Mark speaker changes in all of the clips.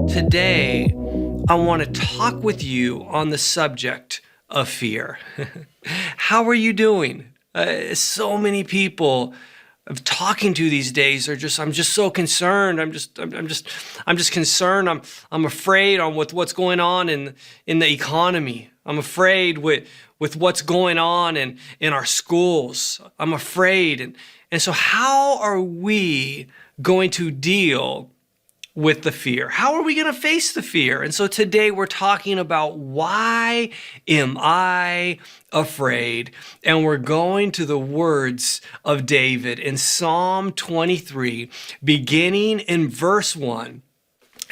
Speaker 1: Today, I want to talk with you on the subject of fear. How are you doing? So many people I'm talking to these days are I'm just so concerned. I'm just concerned. I'm afraid on with what's going on in the economy. I'm afraid with what's going on in our schools. I'm afraid. And so how are we going to deal with the fear? How are we going to face the fear? And so today we're talking about why am I afraid? And we're going to the words of David in Psalm 23, beginning in verse 1.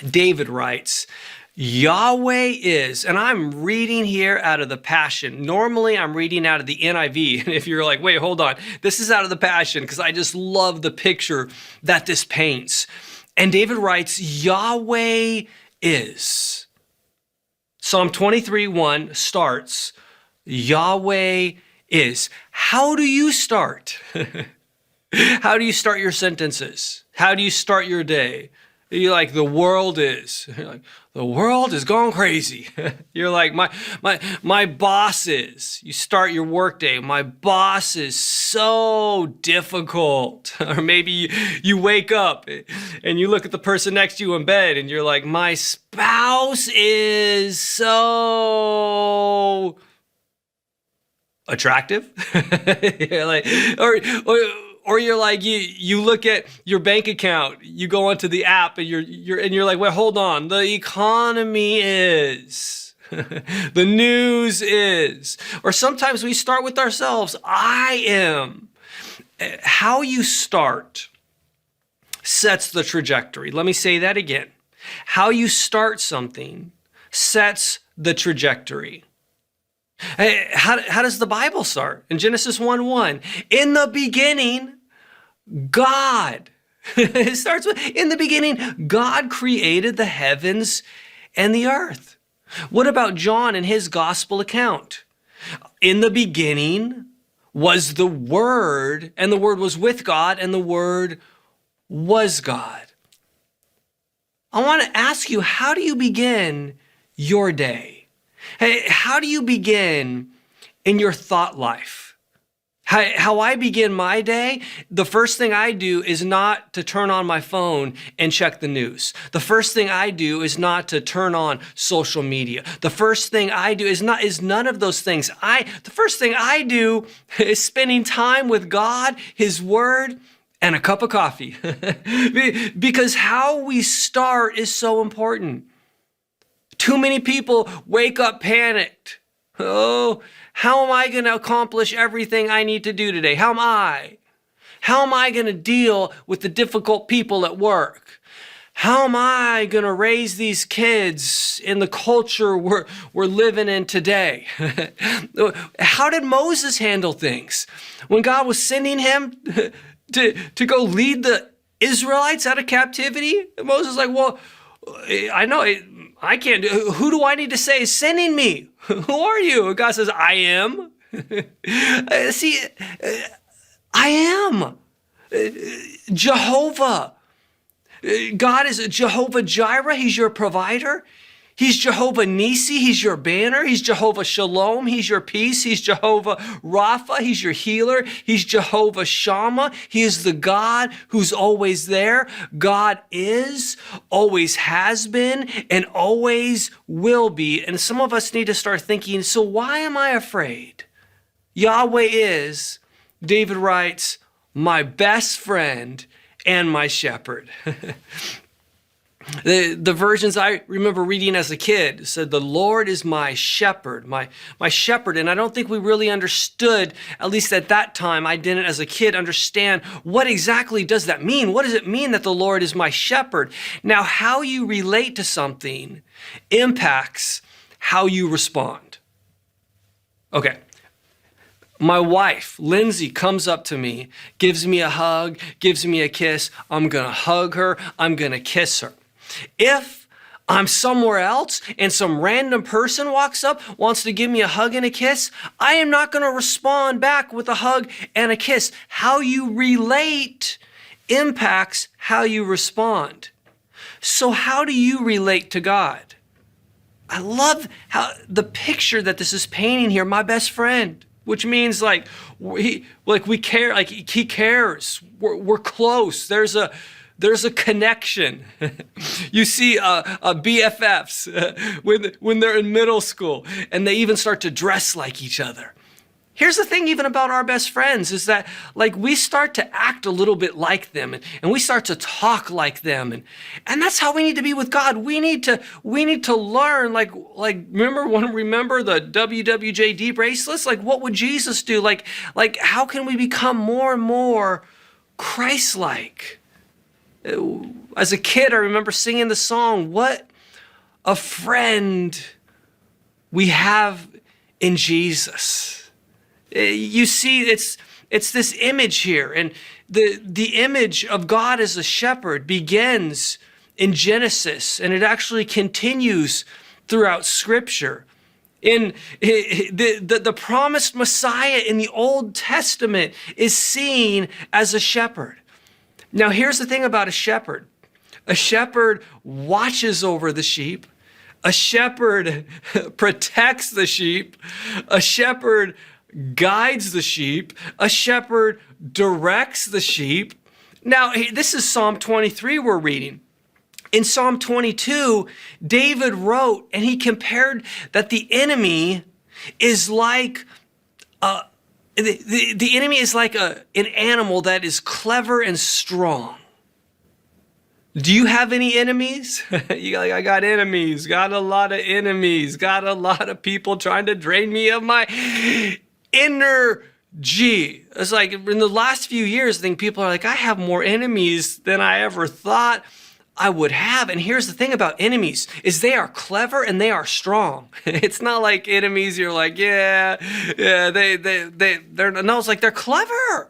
Speaker 1: David writes, Yahweh is, and I'm reading here out of the Passion. Normally I'm reading out of the NIV. And if you're like, wait, hold on, this is out of the Passion because I just love the picture that this paints. And David writes, Yahweh is. Psalm 23:1 starts, Yahweh is. How do you start? How do you start your sentences? How do you start your day? You're like, the world is. You're like, the world is going crazy. You're like, my boss is. You start your workday. My boss is so difficult. Or maybe you wake up and you look at the person next to you in bed and you're like, my spouse is so attractive. You're like, or you're like, you look at your bank account, you go onto the app and you're like, wait, hold on. The economy is, the news is, or sometimes we start with ourselves. I am. How you start sets the trajectory. Let me say that again. How you start something sets the trajectory. Hey, how does the Bible start? In Genesis 1:1, in the beginning, God. It starts with, in the beginning, God created the heavens and the earth. What about John and his gospel account? In the beginning was the Word, and the Word was with God, and the Word was God. I want to ask you, how do you begin your day? Hey, how do you begin in your thought life? How I begin my day, the first thing I do is not to turn on my phone and check the news. The first thing I do is not to turn on social media. The first thing I do is none of those things. The first thing I do is spending time with God, His Word, and a cup of coffee. Because how we start is so important. Too many people wake up panicked. Oh, how am I going to accomplish everything I need to do today? How am I? How am I going to deal with the difficult people at work? How am I going to raise these kids in the culture we're living in today? How did Moses handle things? When God was sending him to go lead the Israelites out of captivity, Moses was like, well, I know I can't do. Who do I need to say is sending me? Who are you? And God says, I am. See, I am. Jehovah. God is Jehovah Jireh. He's your provider. He's Jehovah Nisi. He's your banner. He's Jehovah Shalom. He's your peace. He's Jehovah Rapha. He's your healer. He's Jehovah Shammah. He is the God who's always there. God is, always has been, and always will be. And some of us need to start thinking, so why am I afraid? Yahweh is, David writes, my best friend and my shepherd. The versions I remember reading as a kid said, the Lord is my shepherd, my shepherd. And I don't think we really understood, at least at that time, I didn't as a kid understand what exactly does that mean? What does it mean that the Lord is my shepherd? Now, how you relate to something impacts how you respond. Okay. My wife, Lindsay, comes up to me, gives me a hug, gives me a kiss. I'm going to hug her. I'm going to kiss her. If I'm somewhere else and some random person walks up, wants to give me a hug and a kiss, I am not going to respond back with a hug and a kiss. How you relate impacts how you respond. So how do you relate to God? I love how the picture that this is painting here, my best friend, which means like we care, like he cares. We're close. There's a connection. You see BFFs when they're in middle school and they even start to dress like each other. Here's the thing even about our best friends is that like we start to act a little bit like them and we start to talk like them. And that's how we need to be with God. We need to learn like remember the WWJD bracelets? Like what would Jesus do? Like how can we become more and more Christ-like? As a kid, I remember singing the song, "What a friend we have in Jesus." You see, it's this image here, and the image of God as a shepherd begins in Genesis, and it actually continues throughout Scripture. In the promised Messiah in the Old Testament is seen as a shepherd. Now, here's the thing about a shepherd. A shepherd watches over the sheep. A shepherd protects the sheep. A shepherd guides the sheep. A shepherd directs the sheep. Now, this is Psalm 23 we're reading. In Psalm 22, David wrote, and he compared that the enemy is like the enemy is like an animal that is clever and strong. Do you have any enemies? I got enemies, got a lot of enemies, got a lot of people trying to drain me of my energy. It's like in the last few years, I think people are like, I have more enemies than I ever thought I would have. And here's the thing about enemies is they are clever and they are strong. It's not like enemies you're like, they're no, it's like they're clever.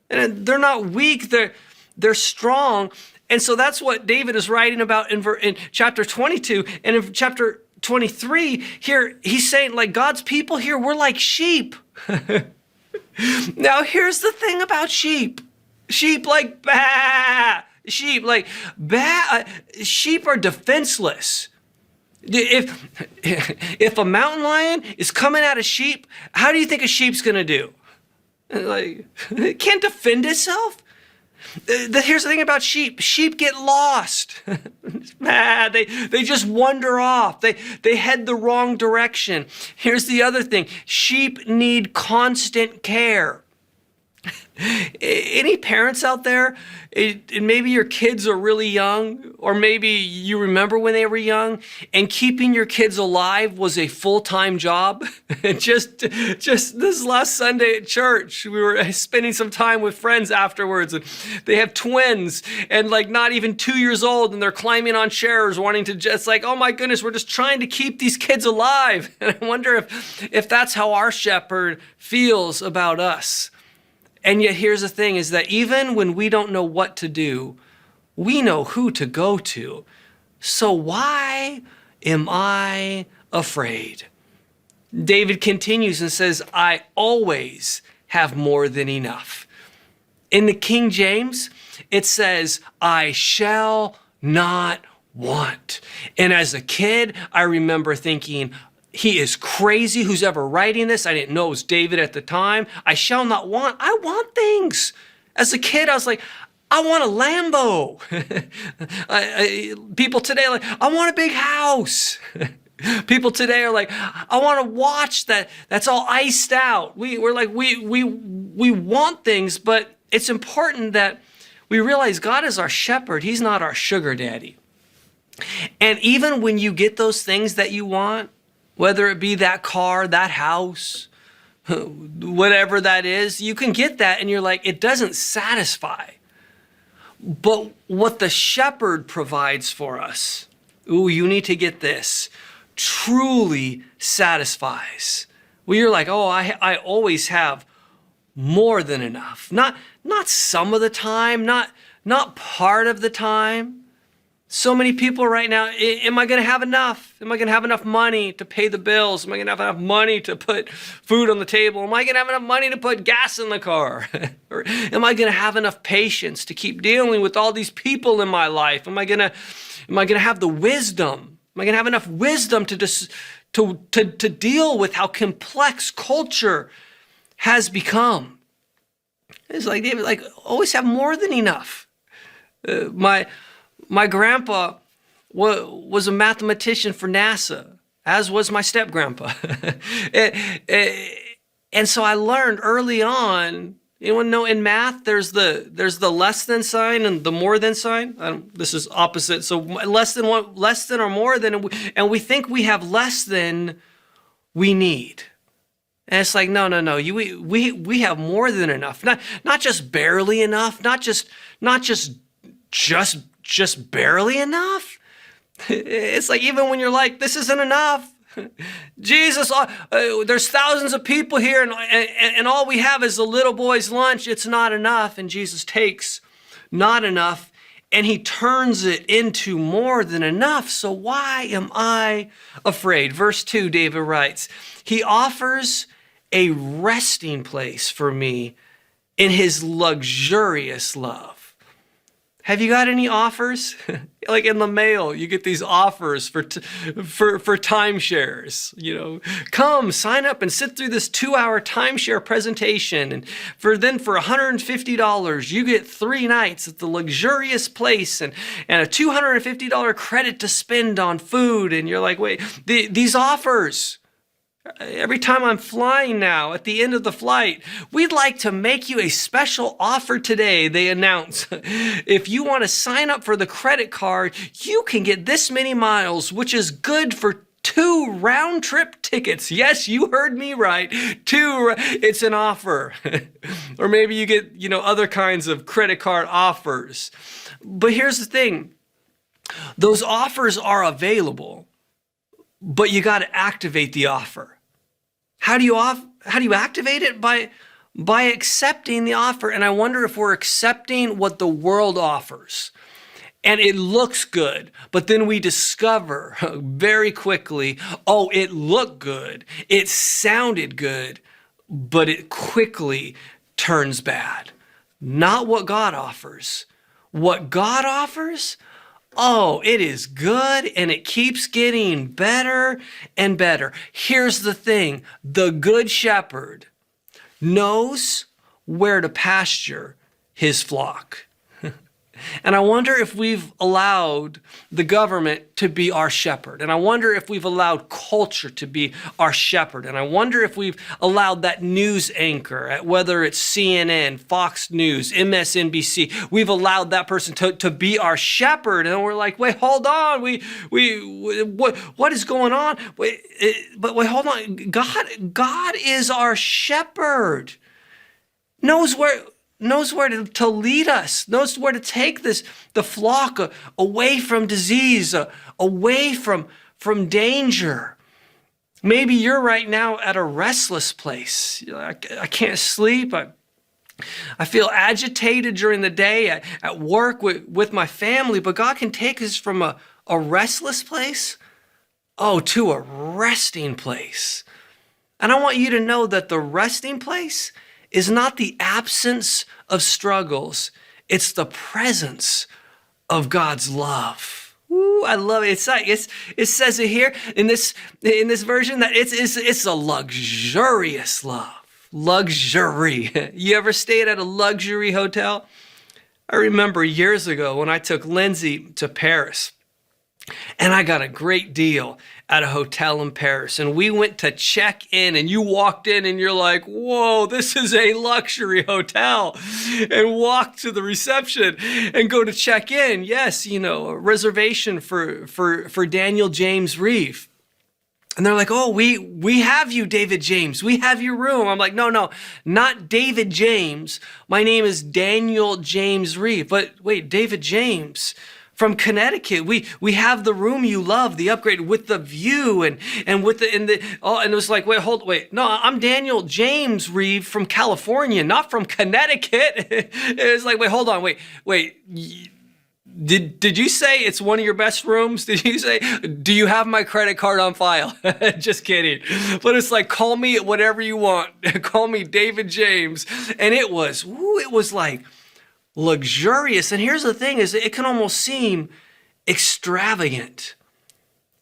Speaker 1: And they're not weak, they're strong. And so that's what David is writing about in chapter 22. And in chapter 23, here he's saying like God's people here, we're like sheep. Now here's the thing about sheep. Sheep like bah. Sheep like bah. Sheep are defenseless. If a mountain lion is coming at a sheep, how do you think a sheep's gonna do? Like it can't defend itself. Here's the thing about sheep. Sheep get lost. They just wander off. They head the wrong direction. Here's the other thing. Sheep need constant care. Any parents out there, maybe your kids are really young, or maybe you remember when they were young, and keeping your kids alive was a full-time job. just this last Sunday at church, we were spending some time with friends afterwards, and they have twins, and like not even 2 years old, and they're climbing on chairs, wanting to just like, oh my goodness, we're just trying to keep these kids alive. And I wonder if that's how our shepherd feels about us. And yet here's the thing is that even when we don't know what to do, we know who to go to. So why am I afraid? David continues and says, I always have more than enough. In the King James, it says, I shall not want. And as a kid, I remember thinking, he is crazy. Who's ever writing this? I didn't know it was David at the time. I shall not want. I want things. As a kid, I was like, I want a Lambo. People today are like, I want a big house. People today are like, I want a watch that's all iced out. We're like, we want things, but it's important that we realize God is our shepherd. He's not our sugar daddy. And even when you get those things that you want, whether it be that car, that house, whatever that is, you can get that and you're like, it doesn't satisfy. But what the shepherd provides for us, you need to get this, truly satisfies. Well, you're like, I always have more than enough. Not some of the time, not part of the time. So many people right now, am I going to have enough? Am I going to have enough money to pay the bills? Am I going to have enough money to put food on the table? Am I going to have enough money to put gas in the car? Or am I going to have enough patience to keep dealing with all these people in my life? Am I going to have the wisdom? Am I going to have enough wisdom to deal with how complex culture has become? It's like, David, like, always have more than enough. My grandpa was a mathematician for NASA, as was my step-grandpa. And so I learned early on, anyone know in math, there's the less than sign and the more than sign. This is opposite. So less than or more than, and we think we have less than we need. And it's like, no. We have more than enough. Not just barely enough, not just barely enough. It's like, even when you're like, this isn't enough. Jesus, there's thousands of people here and all we have is a little boy's lunch. It's not enough. And Jesus takes not enough and he turns it into more than enough. So why am I afraid? Verse 2, David writes, he offers a resting place for me in his luxurious love. Have you got any offers? Like in the mail, you get these offers for timeshares. Come sign up and sit through this 2-hour timeshare presentation, and for $150, you get 3 nights at the luxurious place and a $250 credit to spend on food. And you're like, wait, these offers. Every time I'm flying now, at the end of the flight, we'd like to make you a special offer today, they announce. If you want to sign up for the credit card, you can get this many miles, which is good for 2 round-trip tickets. Yes, you heard me right. 2, it's an offer. Or maybe you get, other kinds of credit card offers. But here's the thing. Those offers are available, but you got to activate the offer. How do you activate it? By accepting the offer. And I wonder if we're accepting what the world offers. And it looks good, but then we discover very quickly, it looked good, it sounded good, but it quickly turns bad. Not what God offers. What God offers, it is good and it keeps getting better and better. Here's the thing. The good shepherd knows where to pasture his flock. And I wonder if we've allowed the government to be our shepherd. And I wonder if we've allowed culture to be our shepherd. And I wonder if we've allowed that news anchor, whether it's CNN, Fox News, MSNBC, we've allowed that person to be our shepherd. And we're like, wait, hold on. What is going on? Wait, hold on. God is our shepherd. Knows where to lead us, knows where to take the flock away from disease, away from danger. Maybe you're right now at a restless place. I can't sleep. I feel agitated during the day at work with my family, but God can take us from a restless place, to a resting place. And I want you to know that the resting place is not the absence of struggles. It's the presence of God's love. Ooh, I love it. It says it here in this version that it's a luxurious love. Luxury. You ever stayed at a luxury hotel? I remember years ago when I took Lindsay to Paris. And I got a great deal at a hotel in Paris. And we went to check in, and you walked in and you're like, whoa, this is a luxury hotel. And walk to the reception and go to check in. Yes, a reservation for Daniel James Reeve. And they're like, we have you, David James. We have your room. I'm like, no, not David James. My name is Daniel James Reeve. But wait, David James from Connecticut. We have the room you love, the upgrade with the view and it was like, wait. No, I'm Daniel James Reeve from California, not from Connecticut. It was like, wait, hold on, wait. Did you say it's one of your best rooms? Did you say, do you have my credit card on file? Just kidding. But it's like, call me whatever you want. Call me David James. And it was like luxurious. And here's the thing is it can almost seem extravagant.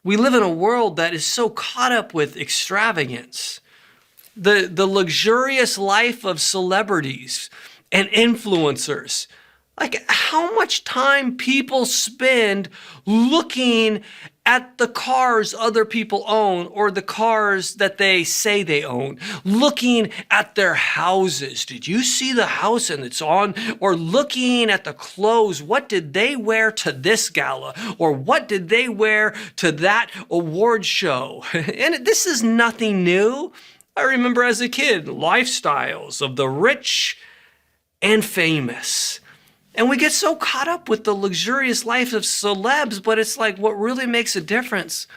Speaker 1: We live in a world that is so caught up with extravagance. The luxurious life of celebrities and influencers. Like how much time people spend looking at the cars other people own or the cars that they say they own, looking at their houses. Did you see the house and it's on? Or looking at the clothes. What did they wear to this gala? Or what did they wear to that award show? And this is nothing new. I remember as a kid, lifestyles of the rich and famous. And we get so caught up with the luxurious life of celebs, but it's like what really makes a difference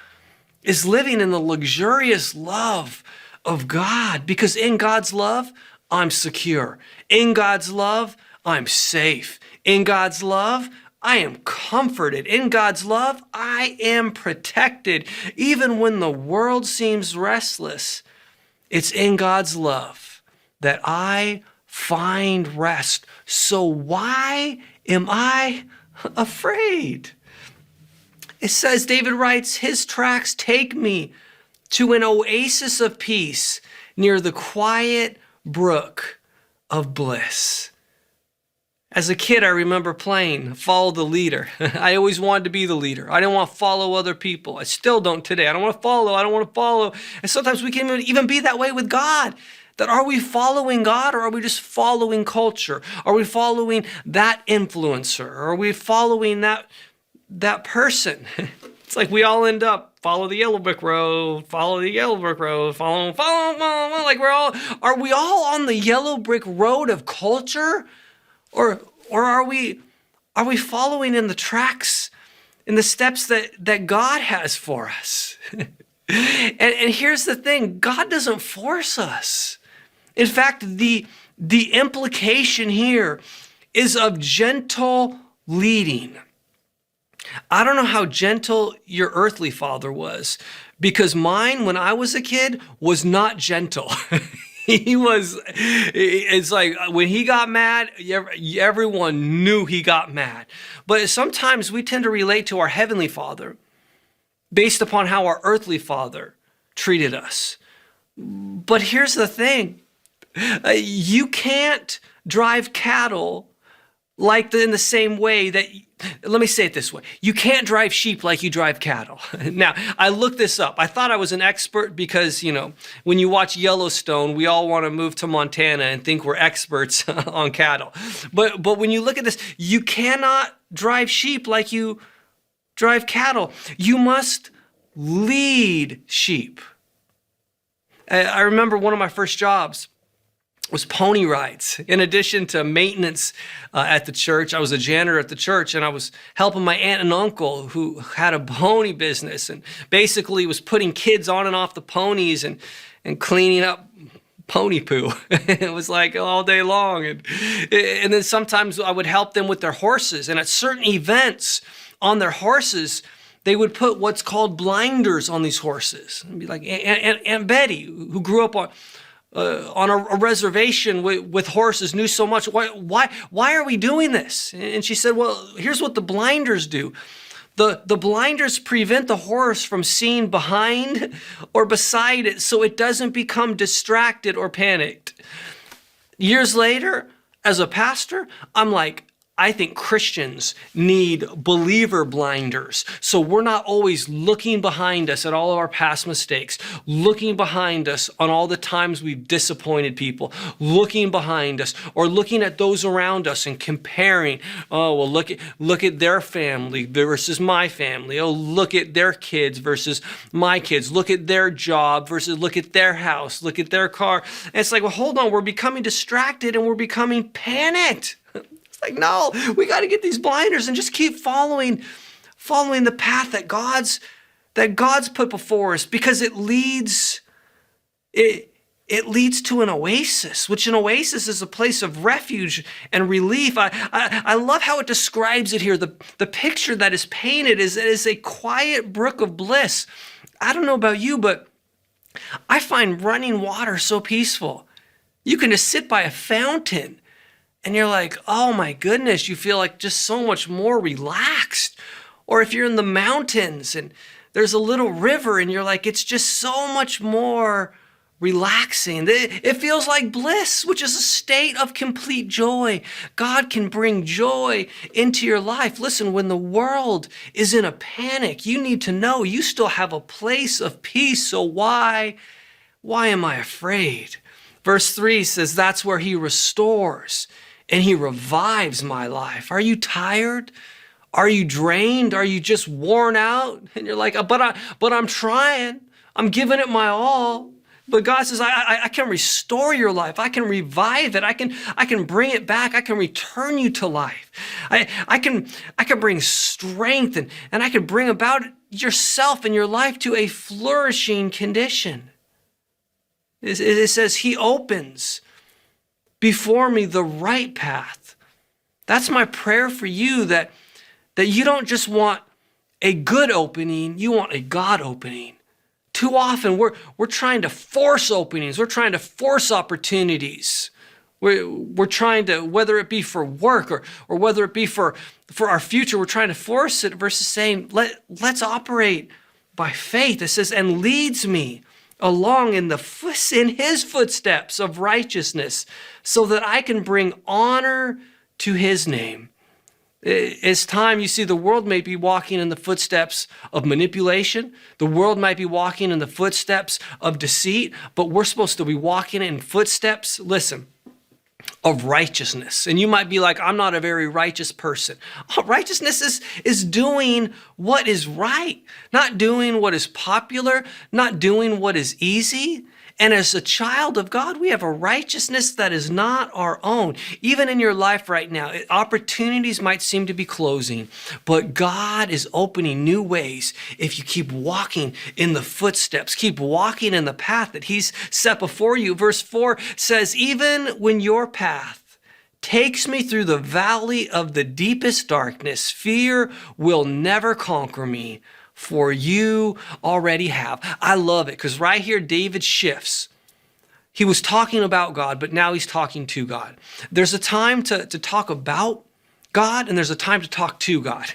Speaker 1: is living in the luxurious love of God. Because in God's love, I'm secure. In God's love, I'm safe. In God's love, I am comforted. In God's love, I am protected. Even when the world seems restless, it's in God's love that I find rest. So why am I afraid? It says, David writes, his tracks take me to an oasis of peace near the quiet brook of bliss. As a kid, I remember playing Follow the Leader. I always wanted to be the leader. I didn't want to follow other people. I still don't today. I don't want to follow. And sometimes we can even be that way with God. That are we following God or are we just following culture? Are we following that influencer? Or are we following that person? It's like we all end up follow the yellow brick road, follow. Like are we all on the yellow brick road of culture? Or are we following in the tracks, in the steps that God has for us? And here's the thing, God doesn't force us. In fact, the implication here is of gentle leading. I don't know how gentle your earthly father was, because mine, when I was a kid, was not gentle. It's like when he got mad, everyone knew he got mad. But sometimes we tend to relate to our heavenly Father based upon how our earthly father treated us. But here's the thing. You can't drive cattle in the same way that, let me say it this way. You can't drive sheep like you drive cattle. Now, I looked this up. I thought I was an expert because, when you watch Yellowstone, we all want to move to Montana and think we're experts on cattle. But when you look at this, you cannot drive sheep like you drive cattle. You must lead sheep. I remember one of my first jobs was pony rides. In addition to maintenance at the church, I was a janitor at the church, and I was helping my aunt and uncle who had a pony business, and basically was putting kids on and off the ponies and cleaning up pony poo. It was like all day long. And then sometimes I would help them with their horses, and at certain events on their horses, they would put what's called blinders on these horses. It'd be like Aunt Betty, who grew up on a reservation with horses, knew so much. Why are we doing this? And she said, well, here's what the blinders do. The blinders prevent the horse from seeing behind or beside it so it doesn't become distracted or panicked. Years later, as a pastor, I'm like, I think Christians need believer blinders. So we're not always looking behind us at all of our past mistakes, looking behind us on all the times we've disappointed people, looking behind us or looking at those around us and comparing. Oh, well, look at their family versus my family. Oh, look at their kids versus my kids. Look at their job versus look at their house. Look at their car. And it's like, well, hold on. We're becoming distracted and we're becoming panicked. Like, no, we got to get these blinders and just keep following the path that God's put before us, because it leads it leads to an oasis, which an oasis is a place of refuge and relief. I love how it describes it here. The picture that is painted is a quiet brook of bliss. I don't know about you, but I find running water so peaceful. You can just sit by a fountain and you're like, oh my goodness, you feel like just so much more relaxed. Or if you're in the mountains and there's a little river and you're like, it's just so much more relaxing. It feels like bliss, which is a state of complete joy. God can bring joy into your life. Listen, when the world is in a panic, you need to know you still have a place of peace. So why am I afraid? Verse 3 says that's where he restores and he revives my life. Are you tired? Are you drained? Are you just worn out? And you're like, but I'm trying. I'm giving it my all. But God says, I can restore your life. I can revive it. I can bring it back. I can return you to life. I can bring strength and I can bring about yourself and your life to a flourishing condition. It says he opens before me the right path. That's my prayer for you, that you don't just want a good opening, you want a God opening. Too often we're trying to force openings. We're trying to force opportunities. We're trying to, whether it be for work or whether it be for our future, we're trying to force it versus saying, let's operate by faith. It says, and leads me along in his footsteps of righteousness so that I can bring honor to his name. It's time. You see, the world may be walking in the footsteps of manipulation. The world might be walking in the footsteps of deceit, but we're supposed to be walking in footsteps, listen, of righteousness. And you might be like, I'm not a very righteous person. Righteousness is doing what is right, not doing what is popular, not doing what is easy. And as a child of God, we have a righteousness that is not our own. Even in your life right now, opportunities might seem to be closing, but God is opening new ways if you keep walking in the footsteps, keep walking in the path that he's set before you. Verse 4 says, even when your path takes me through the valley of the deepest darkness, fear will never conquer me. For you already have. I love it because right here, David shifts. He was talking about God, but now he's talking to God. There's a time to talk about God, and there's a time to talk to God.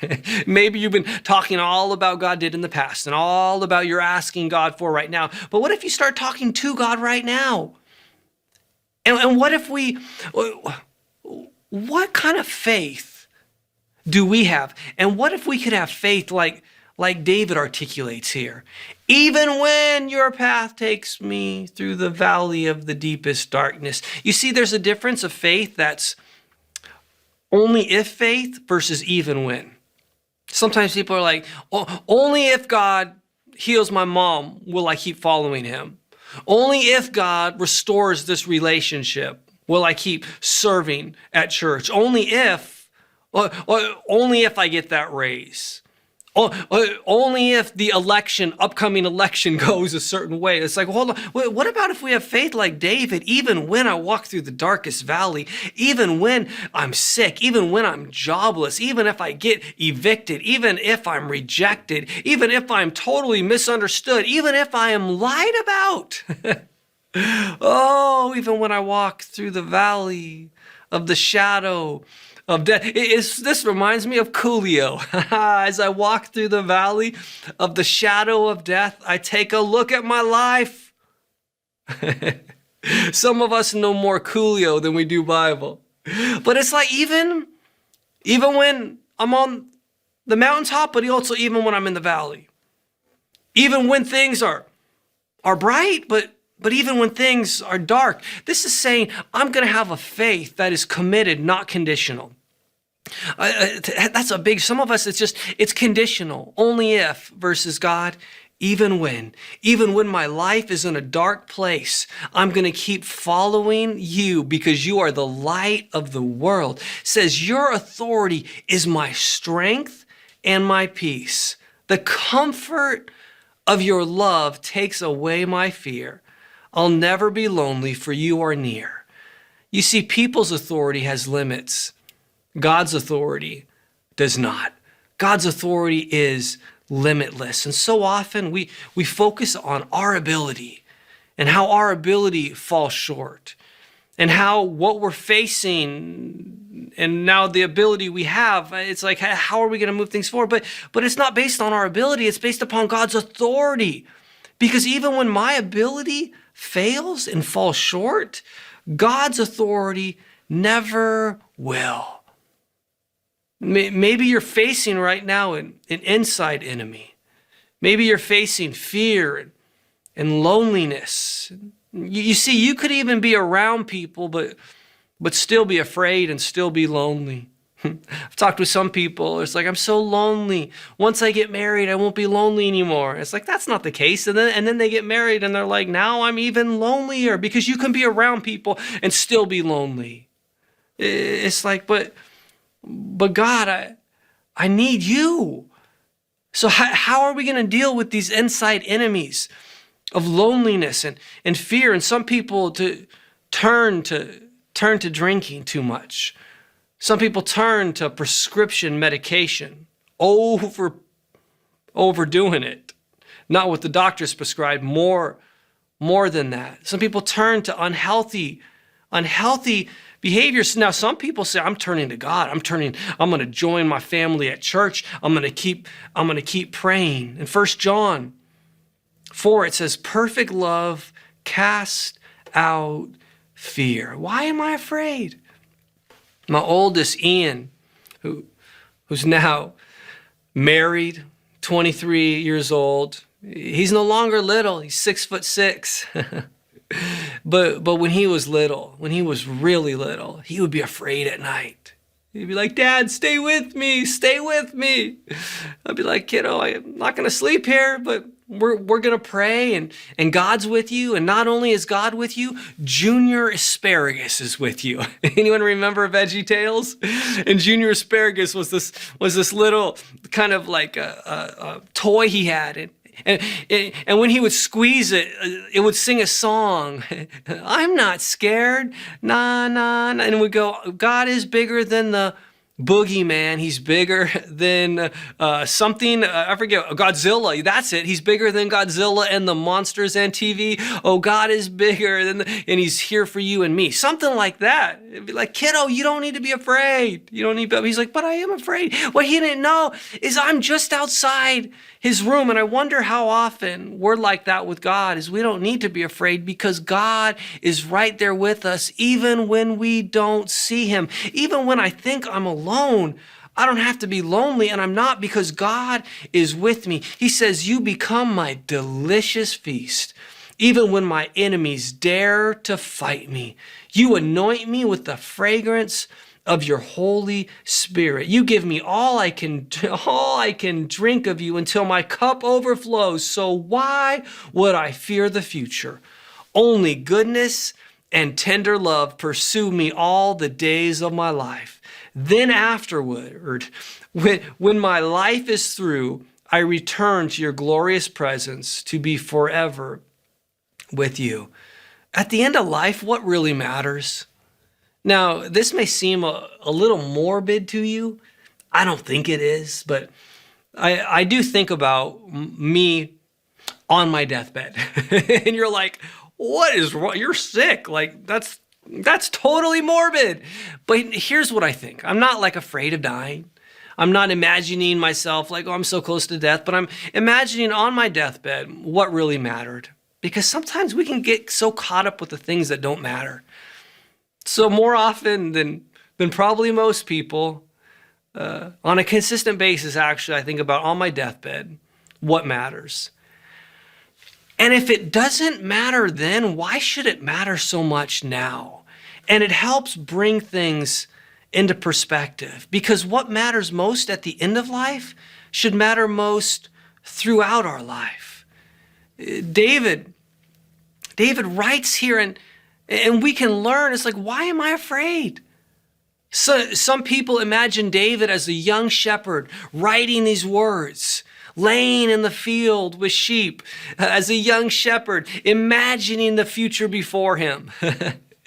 Speaker 1: Maybe you've been talking all about God did in the past and all about you're asking God for right now. But what if you start talking to God right now? And what if what kind of faith do we have? And what if we could have faith like David articulates here? Even when your path takes me through the valley of the deepest darkness. You see, there's a difference of faith that's only if faith versus even when. Sometimes people are like, oh, only if God heals my mom will I keep following him. Only if God restores this relationship will I keep serving at church. Only if I get that raise. Only if the upcoming election goes a certain way. It's like, hold on, what about if we have faith like David, even when I walk through the darkest valley, even when I'm sick, even when I'm jobless, even if I get evicted, even if I'm rejected, even if I'm totally misunderstood, even if I am lied about. Oh, even when I walk through the valley of the shadow of death. This reminds me of Coolio. As I walk through the valley of the shadow of death, I take a look at my life. Some of us know more Coolio than we do Bible. But it's like even when I'm on the mountaintop, but also even when I'm in the valley. Even when things are bright, but even when things are dark. This is saying I'm going to have a faith that is committed, not conditional. That's a big, some of us, it's conditional. Only if versus God, even when my life is in a dark place, I'm going to keep following you because you are the light of the world. It says your authority is my strength and my peace. The comfort of your love takes away my fear. I'll never be lonely, for you are near. You see, people's authority has limits. God's authority does not. God's authority is limitless. And so often we focus on our ability and how our ability falls short and how what we're facing and now the ability we have, it's like, how are we going to move things forward? But it's not based on our ability. It's based upon God's authority. Because even when my ability fails and falls short, God's authority never will. Maybe you're facing right now an inside enemy. Maybe you're facing fear and loneliness. You see, you could even be around people, but still be afraid and still be lonely. I've talked with some people, it's like, I'm so lonely. Once I get married, I won't be lonely anymore. It's like, that's not the case. And then they get married and they're like, now I'm even lonelier, because you can be around people and still be lonely. It's like, but God, I need you. So how are we going to deal with these inside enemies of loneliness and fear? And some people turn to drinking too much. Some people turn to prescription medication, overdoing it. Not what the doctors prescribed, more than that. Some people turn to unhealthy behaviors. Now, some people say, I'm turning to God. I'm going to join my family at church. I'm going to keep praying. In 1 John 4, it says, perfect love casts out fear. Why am I afraid? My oldest, Ian, who's now married, 23 years old, he's no longer little. He's 6'6". But when he was little, when he was really little, he would be afraid at night. He'd be like, Dad, stay with me, stay with me. I'd be like, kiddo, I'm not going to sleep here, but we're going to pray and God's with you. And not only is God with you, Junior Asparagus is with you. Anyone remember Veggie Tales? And Junior Asparagus was this little kind of like a toy he had. And when he would squeeze it, it would sing a song. I'm not scared. Nah, nah, nah. And it would go, God is bigger than the boogeyman. He's bigger than something. I forget. Godzilla. That's it. He's bigger than Godzilla and the monsters and TV. Oh, God is bigger than and he's here for you and me. Something like that. It'd be like, kiddo, you don't need to be afraid. You don't need to be. He's like, but I am afraid. What he didn't know is I'm just outside his room. And I wonder how often we're like that with God, is we don't need to be afraid because God is right there with us, even when we don't see him. Even when I think I'm alone, I don't have to be lonely, and I'm not, because God is with me. He says, you become my delicious feast, even when my enemies dare to fight me. You anoint me with the fragrance of your Holy Spirit. You give me all I can drink of you until my cup overflows. So why would I fear the future? Only goodness and tender love pursue me all the days of my life. Then afterward, when my life is through, I return to your glorious presence to be forever with you. At the end of life, what really matters? Now, this may seem a little morbid to you. I don't think it is, but I do think about me on my deathbed. And you're like, what is wrong? You're sick. Like, that's totally morbid. But here's what I think. I'm not like afraid of dying. I'm not imagining myself like, oh, I'm so close to death, but I'm imagining on my deathbed what really mattered. Because sometimes we can get so caught up with the things that don't matter. So more often than probably most people, on a consistent basis, actually, I think about on my deathbed, what matters. And if it doesn't matter then, why should it matter so much now? And it helps bring things into perspective, because what matters most at the end of life should matter most throughout our life. David writes here, and we can learn. It's like, why am I afraid? So some people imagine David as a young shepherd writing these words, laying in the field with sheep as a young shepherd, imagining the future before him.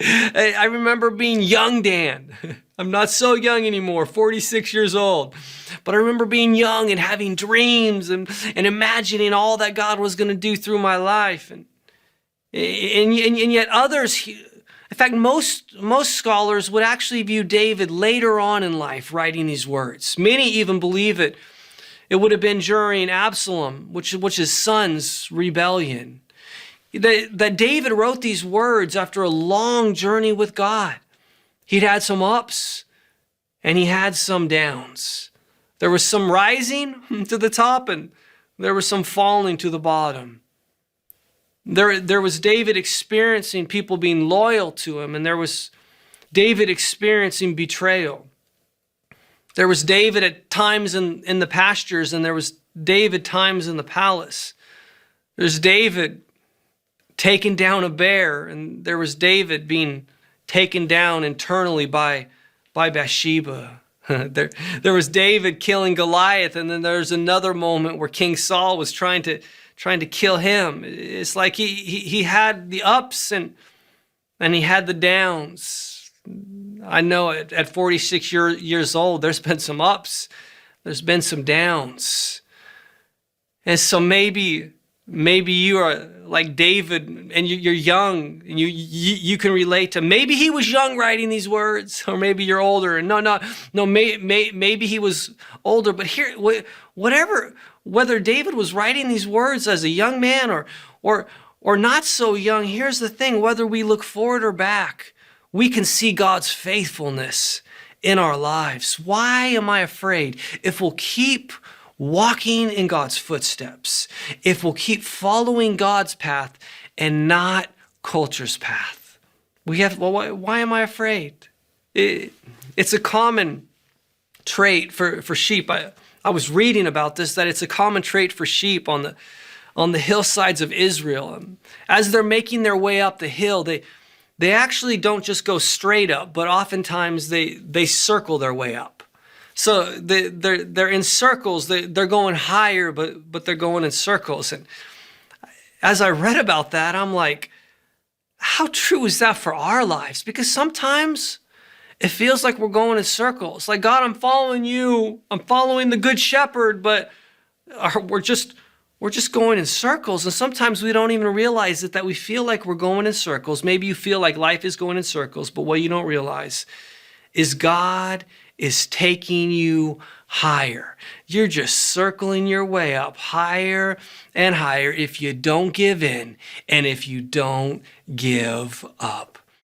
Speaker 1: I remember being young Dan. I'm not so young anymore, 46 years old. But I remember being young and having dreams and imagining all that God was going to do through my life. And yet others, in fact, most scholars would actually view David later on in life writing these words. Many even believe it would have been during Absalom, which is his son's rebellion. That David wrote these words after a long journey with God. He'd had some ups and he had some downs. There was some rising to the top and there was some falling to the bottom. There was David experiencing people being loyal to him, and there was David experiencing betrayal. There was David at times in the pastures, and there was David times in the palace. There's David taking down a bear, and there was David being taken down internally by Bathsheba. There was David killing Goliath, and then there's another moment where King Saul was trying to kill him. It's like he had the ups and he had the downs. I know at 46 years old, there's been some ups, there's been some downs. And so maybe you are like David and you're young and you can relate to, maybe he was young writing these words, or maybe you're older. And no, maybe he was older, but here, whether David was writing these words as a young man or not so young, here's the thing, whether we look forward or back, we can see God's faithfulness in our lives. Why am I afraid? If we'll keep walking in God's footsteps, if we'll keep following God's path and not culture's path. Why am I afraid? It's a common trait for sheep. I was reading about this, that it's a common trait for sheep on the hillsides of Israel. As they're making their way up the hill, they actually don't just go straight up, but oftentimes they circle their way up. So they're in circles. They're going higher, but they're going in circles. And as I read about that, I'm like, how true is that for our lives? Because sometimes it feels like we're going in circles. Like, God, I'm following you. I'm following the Good Shepherd, but we're just going in circles. And sometimes we don't even realize it, that we feel like we're going in circles. Maybe you feel like life is going in circles, but what you don't realize is God is taking you higher. You're just circling your way up higher and higher if you don't give in and if you don't give up.